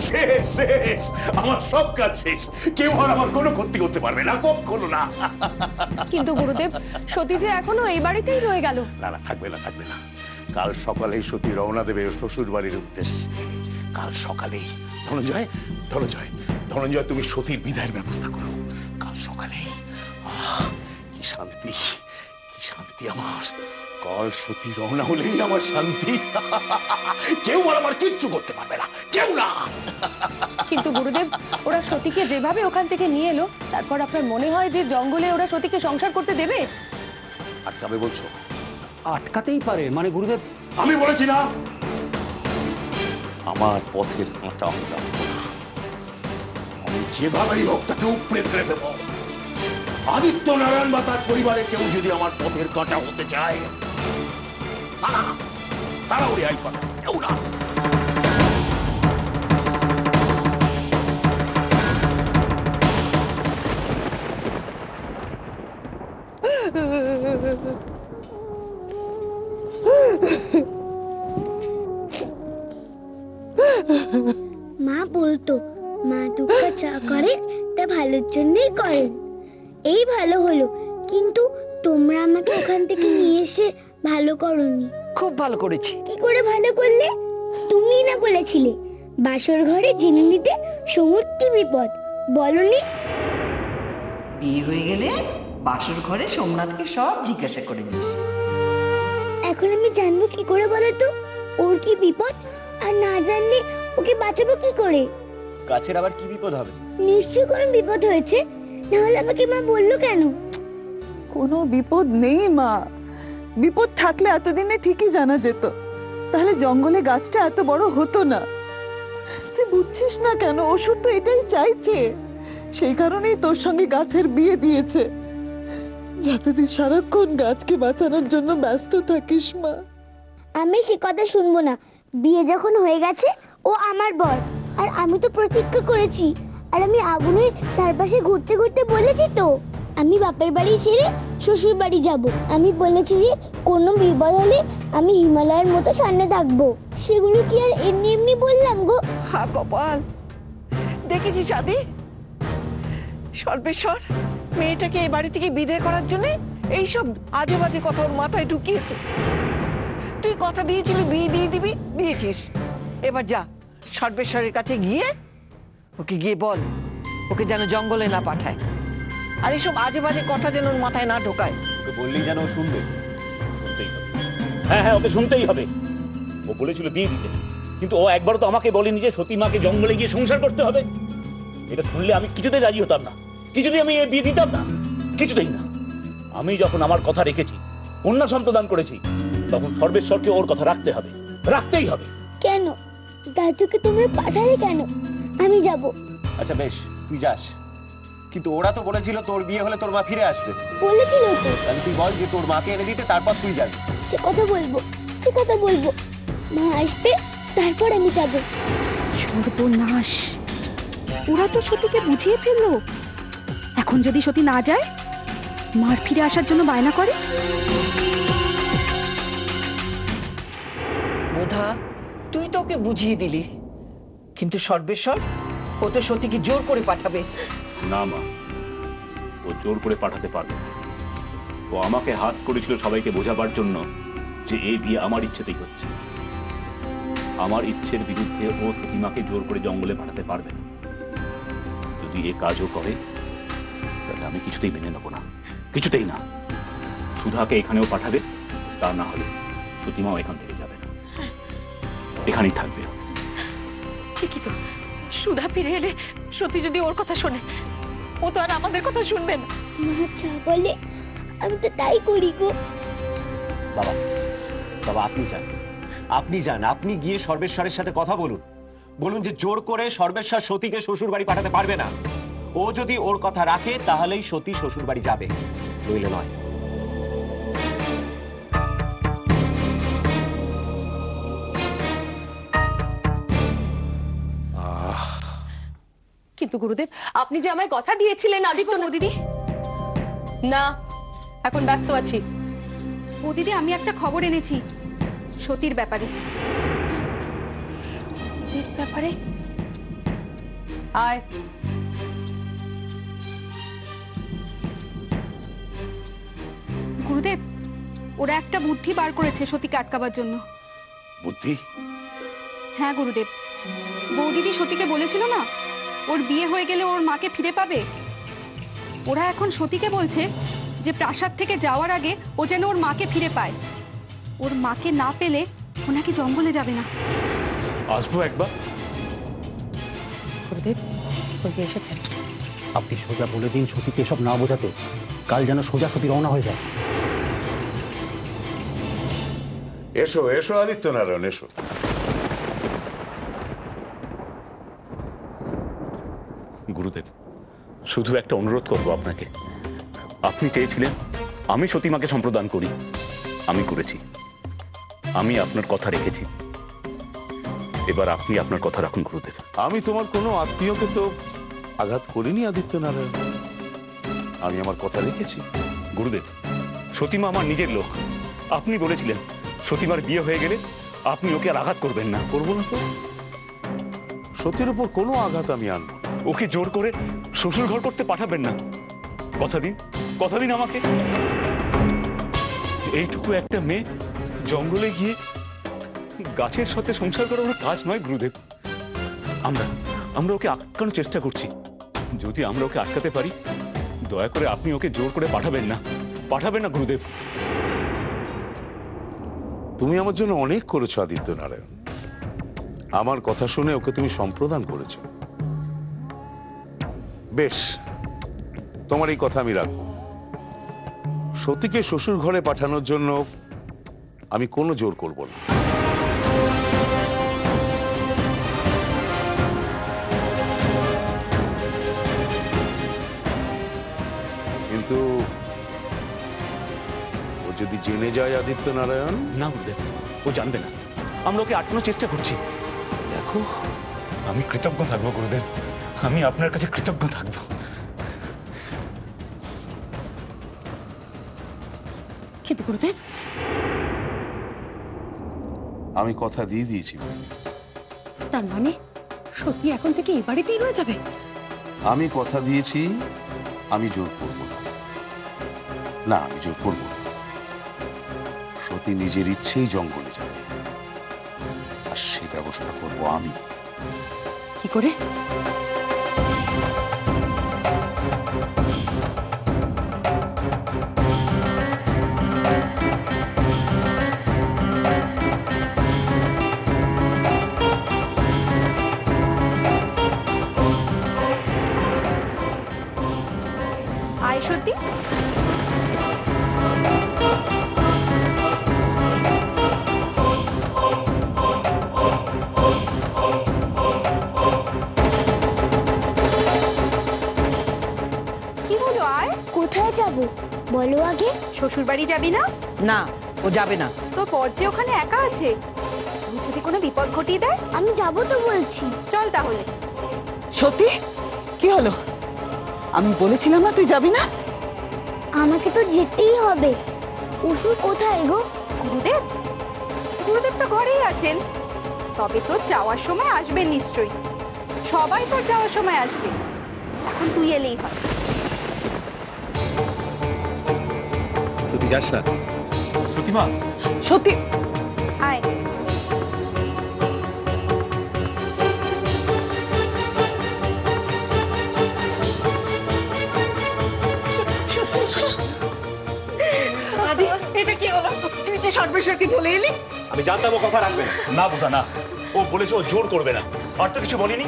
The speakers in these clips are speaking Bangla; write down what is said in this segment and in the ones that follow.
শেষ শেষ, আমার সব কাজ শেষ। কেউ আর আমার কোনো ক্ষতি করতে পারবে না, কখনো না। কিন্তু গুরুদেব, সতী যে এখনো এই বাড়িতেই রয়ে গেল। না না, থাকবে না, থাকবে না। কাল সকালেই সতী রওনা দেবে শ্বশুর বাড়ির উদ্দেশ্যে। কাল সকালেই। ধনঞ্জয়, ধনঞ্জয়, ধনঞ্জয়, তুমি সতীর বিদায়ের ব্যবস্থা করো কাল সকালেই। কি শান্তি, কি শান্তি আমার। কাল সতী রওনা হলেই আমার শান্তি। কেউ আর আমার কিচ্ছু করতে পারবে না, কেউ না। কিন্তু গুরুদেব, ওরা সতীকে যেভাবে ওখান থেকে নিয়ে এলো, তারপর আপনার মনে হয় যে জঙ্গলে ওরা সতীকে সংসার করতে দেবে? আটকাবে বলছো? আটকাতেই পারে, মানে গুরুদেব। আমি বলেছি না আমার পথের কাঁটা আমি রাখবো না। আমি যেভাবেই হোক তাকে উপড়ে ফেলে দেবো। আদিত্য নারায়ণ বা তার পরিবারের কেউ যদি আমার পথের কাঁটা হতে চায়, তারা ওই আই পাবে, কেউ না। মা বলতো মা দুঃখা যা করেন তা ভালোর জন্যই করেন। এই ভালো হলো, কিন্তু তোমরা আমাকে ওখান থেকে নিয়ে এসে ভালো করোনি। খুব ভালো করেছি। কি করে ভালো করলে? তুমি না বলেছিলে বাসর ঘরে জেনে নিতে সমুর কি বিপদ, বলনি? বিয়ে হয়ে গেলে বাসর ঘরে সোমনাথকে সব জিজ্ঞাসা করে নিস। এখন আমি জানবো কি করে বলো তো ওর কি বিপদ? আর না জানলে ওকে বাঁচাবো কি করে? গাছের আবার কি বিপদ হবে? নিশ্চয়ই কোনো বিপদ হয়েছে, না হলে আমাকে মা বললো কেন? কোনো বিপদ নেই মা। বিপদ থাকলে এতদিনে ঠিকই জানা যেত, তাহলে জঙ্গলে গাছটা এত বড় হতো না। তুই বুঝছিস না কেন? অসুর তো এটাই চাইছে, সেই কারণেই তোর সঙ্গে গাছের বিয়ে দিয়েছে, যাতে তুই সারাক্ষণ গাছকে বাঁচানোর জন্য ব্যস্ত থাকিস মা। আমি সে কথা শুনবো না। বিয়ে যখন হয়ে গেছে ও আমার বর, আর আমি তো প্রতিজ্ঞা করেছি। আর আমি আগুনের চারপাশে ঘুরতে ঘুরতে বলেছি তো আমি বাপের বাড়ি ছেড়ে শ্বশুর বাড়ি যাব। আমি বলেছি যে কোনো বিপদ হলে আমি হিমালয়ের মতো সামনে থাকবো। সেগুলো কি আর এমনি এমনি বললাম গো? হা কপাল, দেখেছিস আদি, সর্বেশ্বর মেয়েটাকে এই বাড়ি থেকে বিদায় করার জন্য এইসব আজে বাজে কথা ওর মাথায় ঢুকিয়েছে। তুই কথা দিয়েছিলি বিয়ে দিয়ে দিবি, দিয়েছিস। এবার যা সর্বেশ্বরের কাছে গিয়ে ওকে গিয়ে বল ওকে যেন জঙ্গলে না পাঠায়, আর এইসব আজে বাজে কথা যেন ওর মাথায় না ঢোকায়। ওকে বললেই যেন ও শুনবে। শুনতেই হবে। হ্যাঁ হ্যাঁ, ওকে শুনতেই হবে। ও বলেছিল বিয়ে দিতে, কিন্তু ও একবারও তো আমাকে বলেনি যে সতী মাকে জঙ্গলে গিয়ে সংসার করতে হবে। এটা শুনলে আমি কিছুতেই রাজি হতাম না, কিছুতেই আমি বিয়ে দিতাম না, কিছুতেই না। আমি যখন আমার কথা রেখেছি, কন্যা সন্তান করেছি, তখন সর্বেশ্বরকে ওর কথা রাখতে হবে, রাখতেই হবে। কেন দাদুকে তোমরা পাঠালে কেন? আমি যাব। আচ্ছা বেশ, তুই যাস, কিন্তু ওরা তো বলেছিল তোর বিয়ে হলে তোর মা ফিরে আসবে। বলেছিল তো। তাহলে তুই বল যে তোর মাকে এনে দিতে, তারপর তুই যাবি। সে কথা বলবো, সে কথা বলবো। মা আসবে, তারপর আমি যাব। সর্বনাশ, ওরা তো সতীকে বুঝিয়ে ফেললো। এখন যদি সতী না যায়, মার ফিরে আসার জন্য বায়না করে। বোধা, তুই তো ওকে বুঝিয়ে দিলি, কিন্তু সর্বেশ্বর ও তো সতীকে জোর করে পাঠাবে। না মা, ও জোর করে পাঠাতে পারবে না। ও আমাকে হাত করেছিল সবাইকে বোঝাবার জন্য যে এই বিয়ে আমার ইচ্ছেতেই হচ্ছে। আমার ইচ্ছের বিরুদ্ধে ও সতীমাকে জোর করে জঙ্গলে পাঠাতে পারবে না। যদি এ কাজও করে তাহলে আমি কিছুতেই মেনে নেব না, কিছুতেই না। সুধাকে এখানেও পাঠাবে, তা না হলে সতীমাও এখান থেকে যাবে না, এখানেই থাকবে। ঠিকই তো, সুধা ফিরে এলে সতী যদি ওর কথা শোনে, ও তো আর আমাদের কথা শুনবে না। মা যা বলে আমি তো তাই করি গো। বাবা, বাবা আপনি যান, আপনি যান, আপনি গিয়ে সর্বেশ্বরের সাথে কথা বলুন। বলুন যে জোর করে সর্বেশ্বর সতীকে শ্বশুর বাড়ি পাঠাতে পারবে না। ও যদি ওর কথা রাখে তাহলেই সতী শ্বশুর বাড়ি যাবে, নইলে নয়। কিন্তু গুরুদেব, আপনি যে আমায় কথা দিয়েছিলেন আদিত্য দিদি। না, এখন ব্যস্ত আছি। ও দিদি, আমি একটা খবর এনেছি। সতীর ব্যাপারে। সতীর ব্যাপারে? আয়। গুরুদেব, ওরা একটা বুদ্ধি বার করেছে সতীকে আটকাবার জন্য। বুদ্ধি? হ্যাঁ গুরুদেব, বৌদিদি সতীকে বলেছিল না ওর বিয়ে হয়ে গেলে ওর মাকে ফিরে পাবে। ওরা এখন সতীকে বলছে যে প্রাসাদ থেকে যাওয়ার আগে ও যেন ওর মাকে ফিরে পায়। ওর মাকে না পেলে ও নাকি জঙ্গলে যাবে না। আসবো একবার? গুরুদেব বলছি এসেছেন। আপনি সোজা বলে দিন সতীকে এসব না বোঝাতে, কাল যেন সোজা সতী রওনা হয়ে যায়। এসো এসো আদিত্যনারায়ণ, এসো। গুরুদেব, শুধু একটা অনুরোধ করবো আপনাকে। আপনি চেয়েছিলেন আমি সতীমাকে সম্প্রদান করি, আমি করেছি। আমি আপনার কথা রেখেছি, এবার আপনি আপনার কথা রাখুন গুরুদেব। আমি তোমার কোনো আত্মীয়কে তো আঘাত করিনি আদিত্যনারায়ণ, আমি আমার কথা রেখেছি। গুরুদেব, সতীমা আমার নিজের লোক। আপনি বলেছিলেন সতীমার বিয়ে হয়ে গেলে আপনি ওকে আর আঘাত করবেন না। করবো না তো? সতীর উপর কোনো আঘাত আমি আনবো না। ওকে জোর করে শ্বশুর ঘর করতে পাঠাবেন না। কথা দিন, কথা দিন আমাকে। এইটুকু একটা মেয়ে জঙ্গলে গিয়ে গাছের সাথে সংসার করা ওর কাজ নয় গুরুদেব। আমরা ওকে আটকানোর চেষ্টা করছি। যদি আমরা ওকে আটকাতে পারি, দয়া করে আপনি ওকে জোর করে পাঠাবেন না, পাঠাবেন না গুরুদেব। তুমি আমার জন্য অনেক করেছো আদিত্যনারায়ণ, আমার কথা শুনে ওকে তুমি সম্প্রদান করেছো। বেশ, তোমার এই কথা আমি রাখবো। সতীকে শ্বশুর ঘরে পাঠানোর জন্য আমি কোনো জোর করব না। কিন্তু ও যদি জেনে যায় আদিত্যনারায়ণ? না গুরুদেব, ও জানবে না। আমরা ওকে আটকানোর চেষ্টা করছি। দেখো, আমি কৃতজ্ঞ থাকবো গুরুদেব, আমি আপনার কাছে কৃতজ্ঞ থাকবো। কিন্তু গুরুদেব, আমি কথা দিয়ে দিয়েছি। তার মানে সত্যি এখন থেকে এই বাড়িতেই রয়ে যাবে? আমি কথা দিয়েছি, আমি জোর করব না। না, আমি জোর করব না। সতী নিজের ইচ্ছেই জঙ্গলে যাবে, আর সে ব্যবস্থা করব আমি। কি করে? আয় সত্যি। কি হলো, আয়। কোথায় যাব বলো আগে? শ্বশুর বাড়ি যাবি না? না, ও যাবে না। তো বর যে ওখানে একা আছে, তুই যদি কোনো বিপদ ঘটিয়ে দেয়? আমি যাব তো বলছি। চল তাহলে। সত্যি? কি হলো? আমি বলেছিলাম না তুই যাবি না? আমাকে তো যেতেই হবে। অসুর কোথায় গো? গুরুদেব, গুরুদেব তো ঘরেই আছেন। তবে তো যাওয়ার সময় আসবেন নিশ্চয়ই। সবাই তোর যাওয়ার সময় আসবে, এখন তুই এলেই হয়। সত্যি যাস না? সতীমা, সত্যি? আয়। আদি, এটা কি হলো? তুই যে সর্বেশ্বরকে বলে এলি? আমি জানতাম ও কথা রাখবে না বোঝা না, ও বলেছে ও জোর করবে না, আর তো কিছু বলিনি।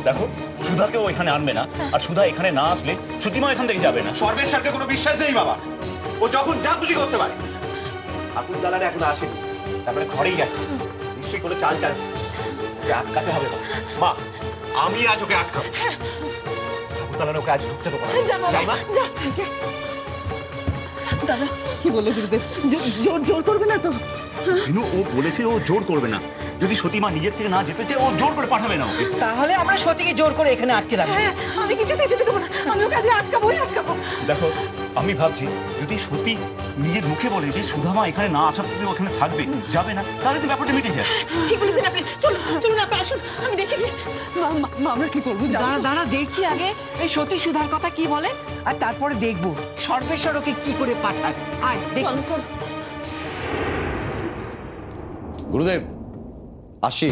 দেখো, সুধাকেও এখানে আনবে না, আর সুধা এখানে না আসলে সতীমা এখান থেকে যাবে না। সর্বেশ্বরকে কোনো বিশ্বাস নেই বাবা, ও যখন যা খুশি করতে পারে। ঠাকুর দালারে এখন আসেনি, তারপরে ঘরেই গেছে, নিশ্চয়ই কোনো চাল চালছে। ওকে আটকাতে হবে মা, আমি আজ ওকে আটকাবো। ঠাকুর দালারে ওকে আজ ঢুকতে দেবো না। যাই মা। দাদা কি বলে গুরুদেব? জোর জোর করবে না তো? কিন্তু ও বলেছে ও জোর করবে না। যদি সতীমা নিজের থেকে না যেতে চায়, ও জোর করে পাঠাবে না ওকে। তাহলে আমরা সতীকে জোর করে এখানে আটকে রাখবো। আমি কিছুতেই যেতে দেবো না, আমি ওকে আজ আটকাবোই আটকাবো। দেখো, আমি ভাবছি যদি সত্যি নিজের মুখে বলে যে সুধামা এখানে না আসা পর্যন্ত ওখানে থাকবে, যাবে না, তাহলে তো ব্যাপারটা মিটে যায়। ঠিক বলেছেন আপনি। চলুন চলুন আপনি আসুন, আমি দেখে দিই। মা আমরা কি করবো জানো দাঁড়া তো? দাঁড়া দেখি আগে এই সতী সুধার কথা কি বলে, আর তারপরে দেখবো সর্বেশ্বর ওকে কি করে পাঠায়। আয় দেখ। চলো, চলো। গুরুদেব আসি।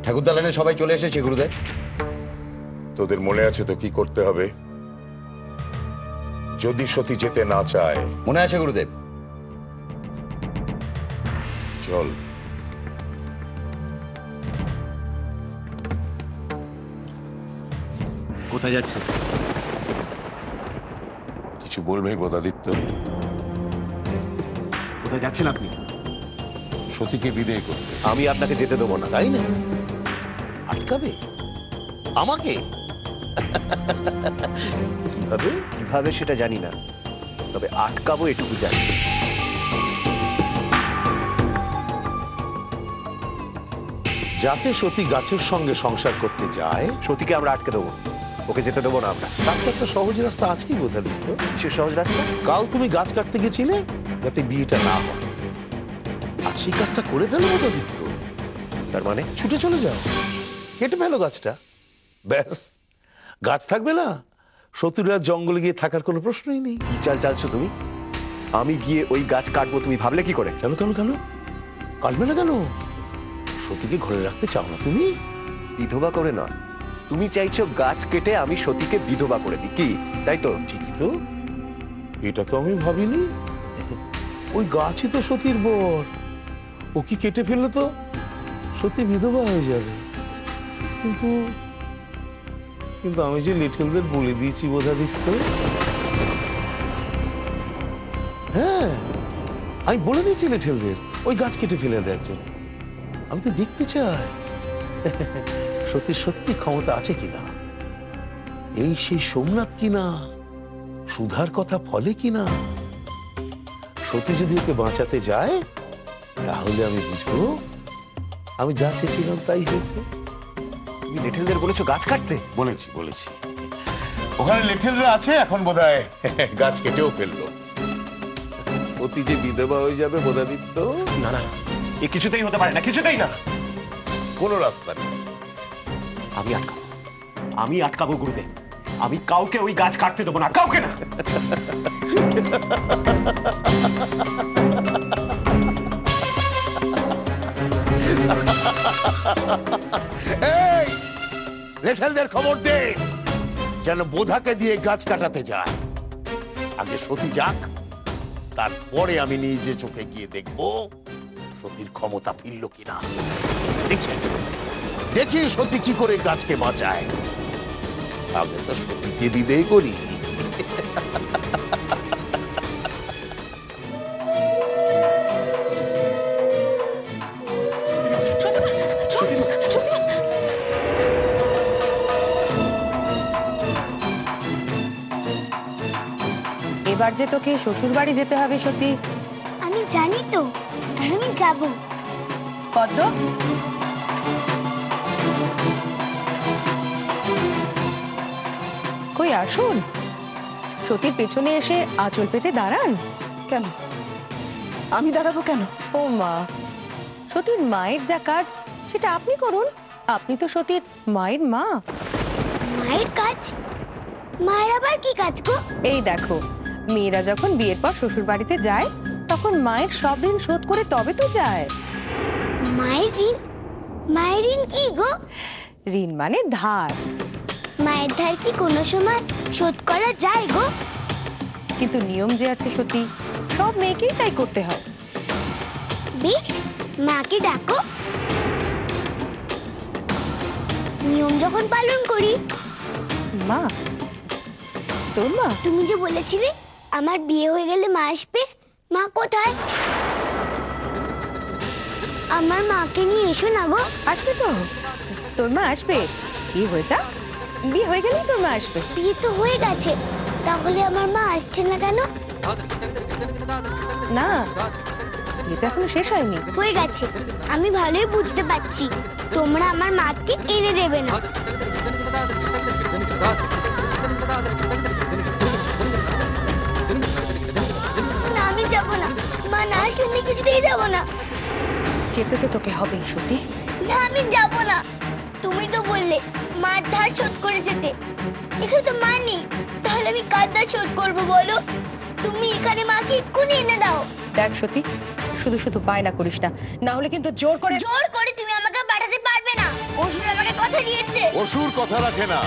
ঠাকুর দালানে সবাই চলে এসেছে গুরুদেব। তোদের মনে আছে তো কি করতে হবে? যদি সতী যেতে না চায়, মনে আছে গুরুদেব? চল। কোথায় যাচ্ছে? কিছু বলবে বোধাদিত্য? কোথায় যাচ্ছেন আপনি? সতীকে বিদেয় করতে। আমি আপনাকে যেতে দেবো না। তাই না? আটকাবে আমাকে? কিভাবে? কিভাবে সেটা জানি না, তবে আটকাবো এটুকু জানি। যাতে সতী গাছের সঙ্গে সংসার করতে যায়, সতীকে আমরা আটকে দেবো, ওকে যেতে দেবো না আমরা। তার তো একটা সহজ রাস্তা আছেই বোধাদিত্য। কিছু সহজ রাস্তা? কাল তুমি গাছ কাটতে গেছিলে যাতে বিয়েটা না হয়, আর সেই কাজটা করে ফেলো বোধাদিত্য। তার মানে ছুটে চলে যাও, কেটে ফেলো গাছটা, ব্যাস গাছ থাকবে না। সতীরা জঙ্গলে গিয়ে থাকার কোনো প্রশ্নই নেই। কি চাল চালছো তুমি? আমি গিয়ে ওই গাছ কাটবো তুমি ভাবলে কি করে? কেন কেন কেন কাটবে না কেন? সতীকে ঘরে রাখতে চাও না তুমি? বিধবা করে নয়, তুমি চাইছো গাছ কেটে আমি সতীকে বিধবা করে দিই, কি তাই তো? ঠিকই তো, এটা তো আমি ভাবিনি। ওই গাছই তো সতীর বর, ও কি কেটে ফেললে তো সতী বিধবা হয়ে যাবে। কিন্তু কিন্তু আমি যে লিটলদের বলে দিয়েছি বোধাদিত্য। হ্যাঁ, আমি বলে দিয়েছি লিটলদের ওই গাছ কেটে ফেলে দেওয়ার জন্য। আমি তো দেখতে চাই সতীর সত্যি ক্ষমতা আছে কিনা, এই সেই সোমনাথ কিনা, সুধার কথা ফলে কিনা। সতী যদি ওকে বাঁচাতে যায়, তাহলে আমি বুঝবো আমি যা চেয়েছিলাম তাই হয়েছে। তুমি লিটলদের বলেছো গাছ কাটতে? বলেছি বলেছি, ওখানে লিটলরা আছে, এখন বোধহয় গাছ কেটেও ফেললো। সতী যে বিধবা হয়ে যাবে বোধাদিত্য, না না, এ কিছুতেই হতে পারে না, কিছুতেই না। কোনো রাস্তা নেই। আমি আটকাবো, আমি আটকাবো গুরুদেব। আমি কাউকে ওই গাছ কাটতে দেবো না, কাউকে না। এই লিটলদের খবর দে যেন বোধাকে দিয়ে গাছ কাটাতে যায়। আগে সতী যাক, তারপরে আমি নিজে চোখে গিয়ে দেখবো সতীর ক্ষমতা ফিরল কিনা। দেখছি দেখি সতী কি করে গাছকে বাঁচায়। আগে তো সতীকে বিদেয় করি। এবার যে তোকে শ্বশুর বাড়ি যেতে হবে সত্যি। আমি জানি তো, আর আমি যাব। পদ্ম, কই আসুন, সতীর পেছনে এসে আঁচল পেতে দাঁড়ান। কেন আমি দাঁড়াবো কেন? ও মা, সতীর মায়ের যা কাজ সেটা আপনি করুন। আপনি তো সতীর মায়ের মা। মায়ের কাজ? মায়ের আবার কি কাজ গো? এই দেখো, মেয়েরা যখন বিয়ের পর শ্বশুর বাড়িতে যায়, তখন মায়ের সব ঋণ শোধ করে তবে তো যায়। মায়ের ঋণ? মায়ের ঋণ কি গো? ঋণ মানে ধার। মায়ের ধার কি কোনো সময় শোধ করা যায় গো? কিন্তু নিয়ম যে আছে সতী, সব মেয়েকেই তাই করতে হয়। বেশ, মাকে ডাকো। নিয়ম যখন পালন করি। মা, তোর মা? তুমি যে বলেছিলে আমার বিয়ে হয়ে গেলে মা আসবে, মা কোথায়? আমার মাকে নিয়ে এসো না গো। আসবে তো, তোর মা আসবে। কি হয়ে যা, বিয়ে হয়ে গেলেই তোর মা আসবে। বিয়ে তো হয়ে গেছে, তাহলে আমার মা আসছে না কেন? না, বিয়ে তো এখনো শেষ হয়নি। হয়ে গেছে, আমি ভালোই বুঝতে পারছি। তোমরা আমার মাকে এনে দেবে না। না। যেতে তো তোকে হবেই সত্যি। না আমি যাব না। তুমি তো বললে মার ধার শোধ করে যেতে। এখানে তো মা নেই, তাহলে আমি কার ধার শোধ করবো বলো? তুমি এখানে মাকে এক্ষুনি এনে দাও। দেখ সত্যি, শুধু শুধু বায়না করিস না, না হলে কিন্তু জোর করে তুমি আমাকে পাঠাতে পারবে না। অসুর আমাকে কথা দিয়েছে। অসুর কথা রাখে না।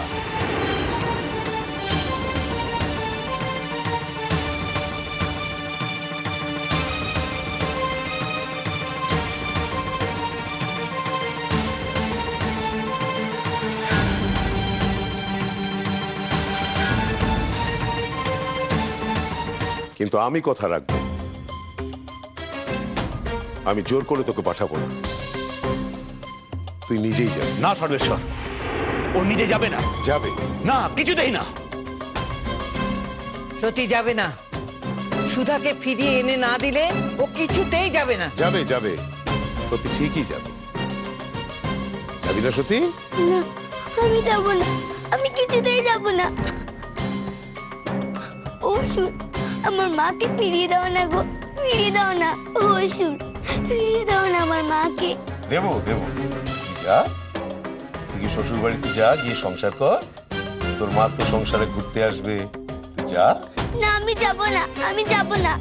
কিন্তু আমি কথা রাখবো, আমি জোর করে তোকে পাঠাবো না, তুই নিজেই যাবি। না সর্বেশ্বর, ও নিজে যাবে না। যাবে না, কিছুতেই না। সত্যি যাবে না। সুধাকে ফিরিয়ে এনে না দিলে ও কিছুতেই যাবে না। যাবে যাবে, সত্যি ঠিকই যাবে। যাবি না সত্যি? না আমি যাব না, আমি কিছুতেই যাব না। অসুর, আমার মাকে ফিরিয়ে দাও না গো, ফিরিয়ে দাও না। অসুর, ফিরিয়ে দাও না আমার মাকে। দেবো দেবো, যা তুই শ্বশুর বাড়িতে যা, গিয়ে সংসার কর। তোর মা তো সংসারে ঘুরতে আসবে, তুই যা। না আমি যাব না, আমি যাব না।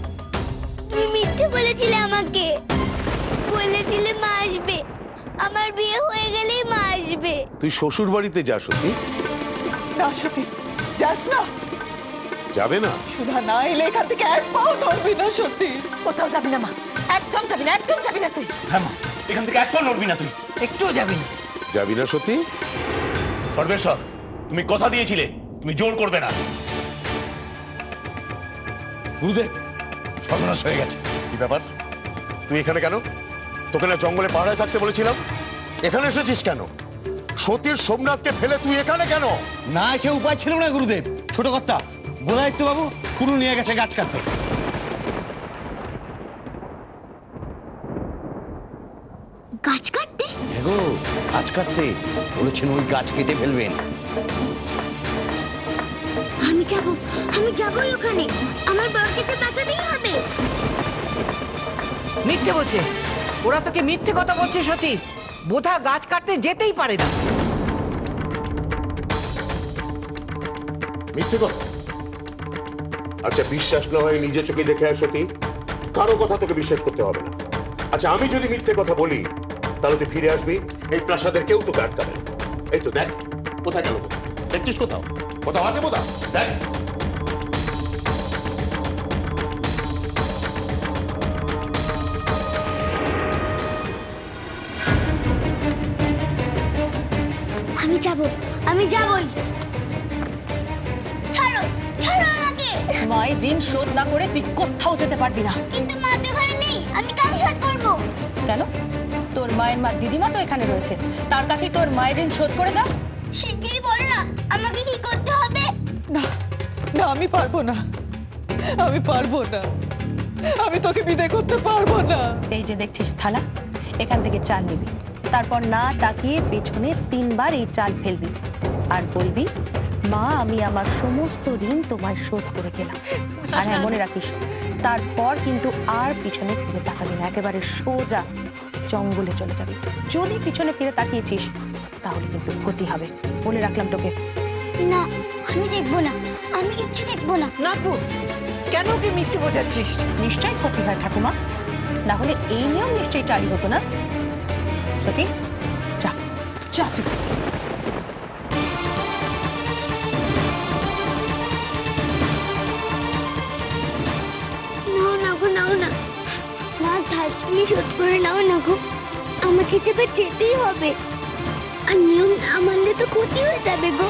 তুমি মিথ্যে বলেছিলে আমাকে, বলেছিলে মা আসবে, আমার বিয়ে হয়ে গেলেই মা আসবে। তুই শ্বশুর বাড়িতে যা সত্যি। না সত্যি যাস না। যাবে না? সুধা না এলে এখান থেকে এক পাও নড়বি না সত্যি। কোথাও যাবি না মা, একদম যাবি না, একদম যাবি না তুই। হ্যাঁ মা, এখান থেকে একদম নড়বি না তুই। একটুও যাবি না। যাবি না সত্যি? সর্বেশ্বর, তুমি কথা দিয়েছিলে তুমি জোর করবে না। গুরুদেব, সর্বনাশ হয়ে গেছে। কি ব্যাপার, তুই এখানে কেন? তোকে না জঙ্গলে পাহাড়ায় থাকতে বলেছিলাম, এখানে এসেছিস কেন? সতীর সোমনাথকে ফেলে তুই এখানে কেন? না এসে উপায় ছিল না গুরুদেব। ছোট কর্তা গোলায়িত্য বাবু কুরু নিয়ে গেছে গাছ কাটতে। গাছ কাটতে? দেখো গাছ কাটতে বলেছেন, ওই গাছ কেটে ফেলবেন। আমি যাবই ওখানে। আমার বরকে তো বাঁচাতেই হবে। মিথ্যে বলছে ওরা, তোকে মিথ্যে কথা বলছে সত্যি। বোধা গাছ কাটতে যেতেই পারে না। মিথ্যে কথা? আচ্ছা, বিশ্বাস না হয় নিজে চোখে দেখে আস সত্যি, কারো কথা তোকে বিশ্বাস করতে হবে না। আচ্ছা, আমি যদি মিথ্যে কথা বলি তাহলে তুই ফিরে আসবি, এই প্রাসাদের কেউ তোকে আটকাবে না। এই তো দেখ, কোথায় গেল? দেখছিস কোথাও? কোথাও আছে কোথাও? দেখ। আমি যাবই। ছাড়ো, ছাড়ো আমাকে। মায়ের ঋণ শোধ না করে তুই কোথাও যেতে পারবি না। কিন্তু মা তো ঘরে নেই, আমি কাল শোধ করব। কেন? তোর মায়ের মা দিদিমা তো এখানে রয়েছে, তার কাছেই তোর মায়ের ঋণ শোধ করে যা। শিগগিরই বল না আমাকে কি করতে হবে। না না, আমি পারবো না, আমি পারবো না, আমি তোকে বিদায় করতে পারবো না। এই যে দেখছিস থালা, এখান থেকে চাল নিবি, তারপর না তাকিয়ে পেছনে 3 বার এই চাল ফেলবি আর বলবি, মা আমি আমার সমস্ত ঋণ তোমায় শোধ করে গেলাম। আর হ্যাঁ, মনে রাখিস তারপর কিন্তু আর পিছনে ফিরে তাকাবি না, একেবারে সোজা জঙ্গলে চলে যাবি। যদি পিছনে ফিরে তাকিয়েছিস তাহলে কিন্তু ক্ষতি হবে, বলে রাখলাম তোকে। না, আমি দেখবো না, আমি কিচ্ছু দেখবো না। নাকু, কেন ওকে মিথ্যে বোঝাচ্ছিস? নিশ্চয়ই ক্ষতি হয় ঠাকুমা, না হলে এই নিয়ম নিশ্চয়ই চালু হতো না। সত্যি যা যা তুই। নাও না গো, নাও না, না ধার তুমি শোধ করে নাও না গো, আমাকে যেতে যেতেই হবে। আর নিয়ম না মানলে তো ক্ষতি হয়ে যাবে গো।